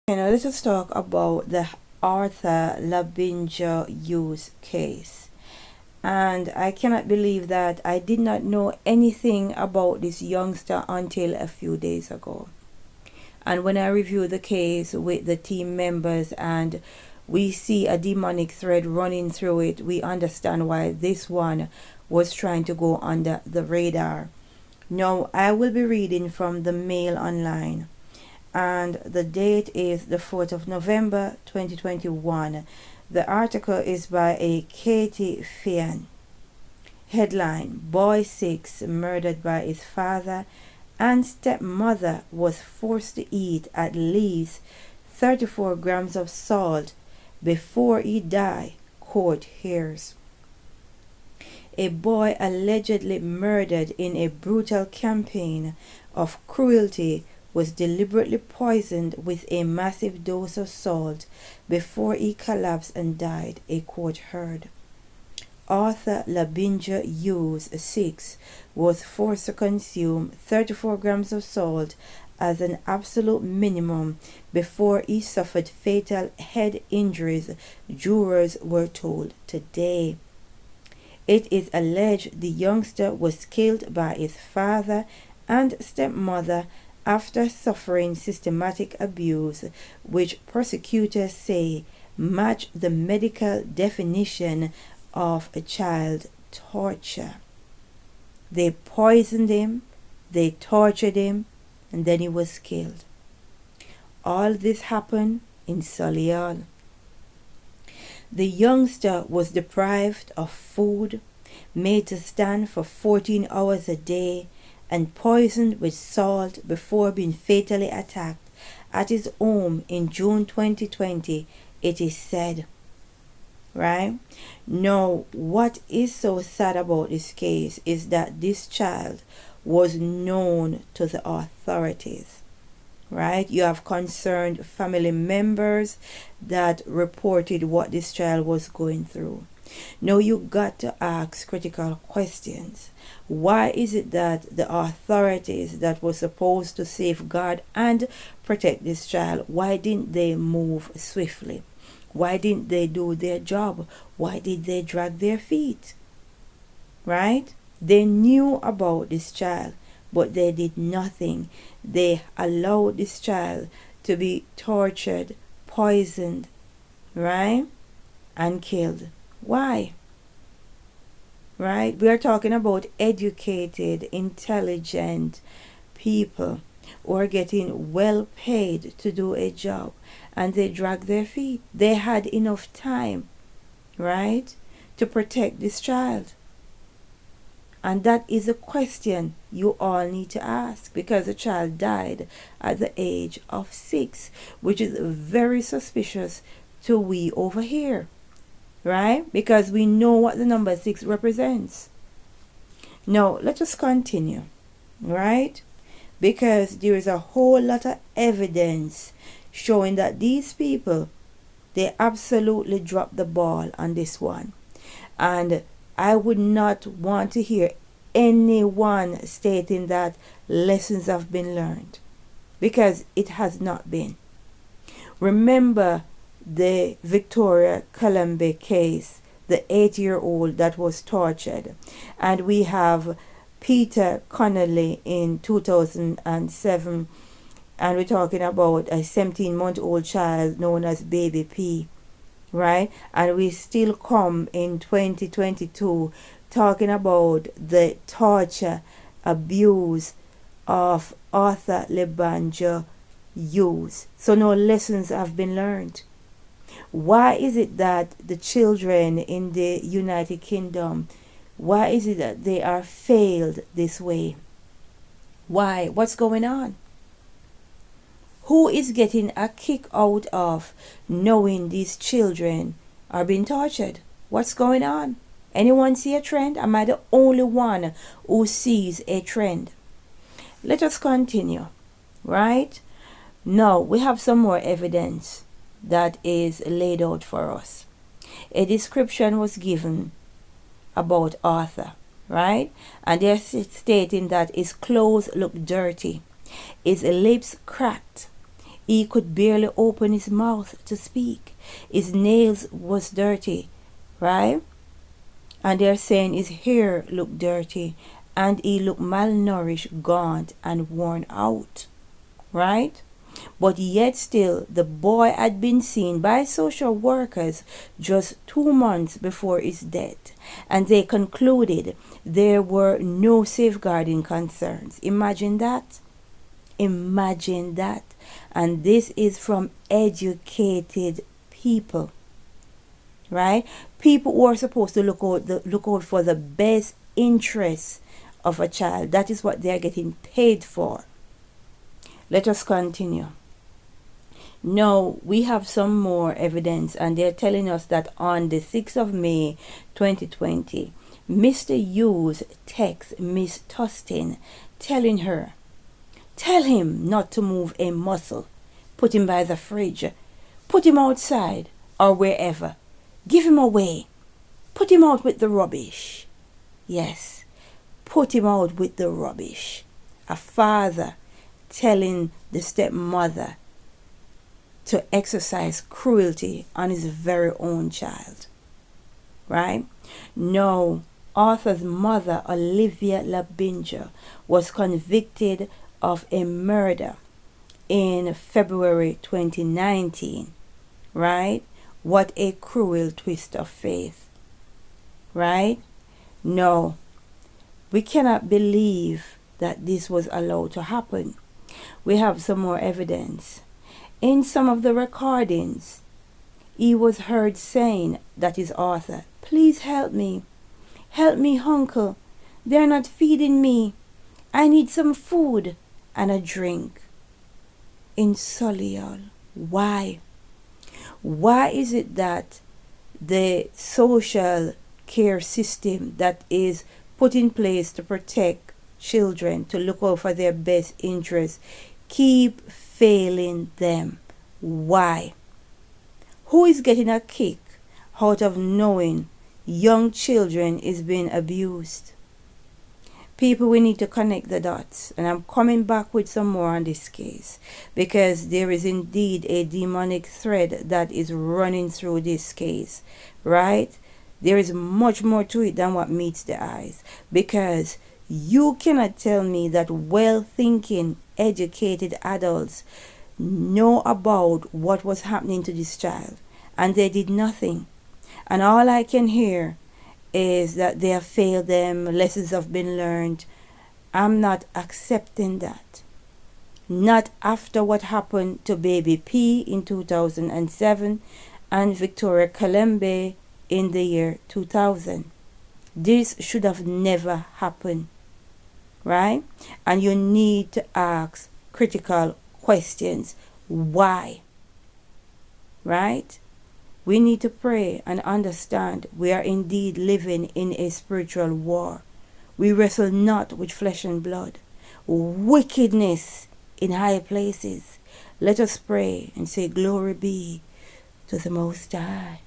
Now let us talk about the Arthur Labinjo Hughes case. And I cannot believe that I did not know anything about this youngster until a few days ago. And when I review the case with the team members and we see a demonic thread running through it, we understand why this one was trying to go under the radar. Now, I will be reading from the Mail Online, and the date is the 4th of November 2021. The article is by a Katie Fian. Headline: Boy 6 murdered by his father and stepmother was forced to eat at least 34 grams of salt before he died, court hears. A boy allegedly murdered in a brutal campaign of cruelty was deliberately poisoned with a massive dose of salt before he collapsed and died, a court heard. Arthur Labinjo Hughes, 6, was forced to consume 34 grams of salt as an absolute minimum before he suffered fatal head injuries, jurors were told today. It is alleged the youngster was killed by his father and stepmother after suffering systematic abuse, which prosecutors say match the medical definition of a child torture. They poisoned him, they tortured him, and then he was killed. All this happened in Solihull. The youngster was deprived of food, made to stand for 14 hours a day, and poisoned with salt before being fatally attacked at his home in June 2020, it is said. Right? Now, what is so sad about this case is that this child was known to the authorities. Right? You have concerned family members that reported what this child was going through. Now you got to ask critical questions. Why is it that the authorities that were supposed to safeguard and protect this child, why didn't they move swiftly? Why didn't they do their job? Why did they drag their feet? Right? They knew about this child, but they did nothing. They allowed this child to be tortured, poisoned, right? And killed. Why? Right? We are talking about educated, intelligent people who are getting well paid to do a job, and they drag their feet. They had enough time, right, to protect this child. And that is a question you all need to ask, because the child died at the age of 6, which is very suspicious to we over here, right? Because we know what the number 6 represents. Now, let us continue, right? Because there is a whole lot of evidence showing that these people, they absolutely dropped the ball on this one. And I would not want to hear anyone stating that lessons have been learned, because it has not been. Remember the Victoria Colombe case, the 8-year-old that was tortured, and we have Peter Connolly in 2007, and we're talking about a 17-month-old child known as Baby P, right? And we still come in 2022 talking about the torture, abuse of Arthur Labinjo Hughes. So no lessons have been learned. Why is it that the children in the United Kingdom, why is it that they are failed this way? Why? What's going on? Who is getting a kick out of knowing these children are being tortured? What's going on? Anyone see a trend? Am I the only one who sees a trend? Let us continue, right? Now, we have some more evidence that is laid out for us. A description was given about Arthur, right? And they're stating that his clothes look dirty, his lips cracked, He could barely open his mouth to speak. His nails was dirty, right? And they're saying his hair looked dirty and he looked malnourished, gaunt, and worn out, right? But yet still, the boy had been seen by social workers just 2 months before his death, and they concluded there were no safeguarding concerns. Imagine that. Imagine that. And this is from educated people, right? People who are supposed to look out for the best interests of a child. That is what they are getting paid for. Let us continue. Now, we have some more evidence, and they're telling us that on the 6th of May 2020, Mr. Hughes texts Miss Tustin telling her, "Tell him not to move a muscle. Put him by the fridge. Put him outside or wherever. Give him away. Put him out with the rubbish." Yes, put him out with the rubbish. A father telling the stepmother to exercise cruelty on his very own child, right? Now, Arthur's mother, Olivia Labinjo, was convicted of a murder in February 2019, right? What a cruel twist of fate, right? No, we cannot believe that this was allowed to happen. We have some more evidence. In some of the recordings, he was heard saying, that is Arthur, "Please help me. Help me, uncle. They're not feeding me. I need some food and a drink." In Solihull. Why? Why is it that the social care system that is put in place to protect children, to look out for their best interests, keep failing them? Why? Who is getting a kick out of knowing young children is being abused? People, we need to connect the dots, and I'm coming back with some more on this case, because there is indeed a demonic thread that is running through this case, right? There is much more to it than what meets the eyes, because you cannot tell me that well-thinking, educated adults know about what was happening to this child, and they did nothing. And all I can hear is that they have failed them, lessons have been learned. I'm not accepting that. Not after what happened to baby P in 2007 and Victoria Kalembe in the year 2000. This should have never happened, right? And you need to ask critical questions. Why? Right? We need to pray and understand we are indeed living in a spiritual war. We wrestle not with flesh and blood. Wickedness in high places. Let us pray and say, "Glory be to the Most High."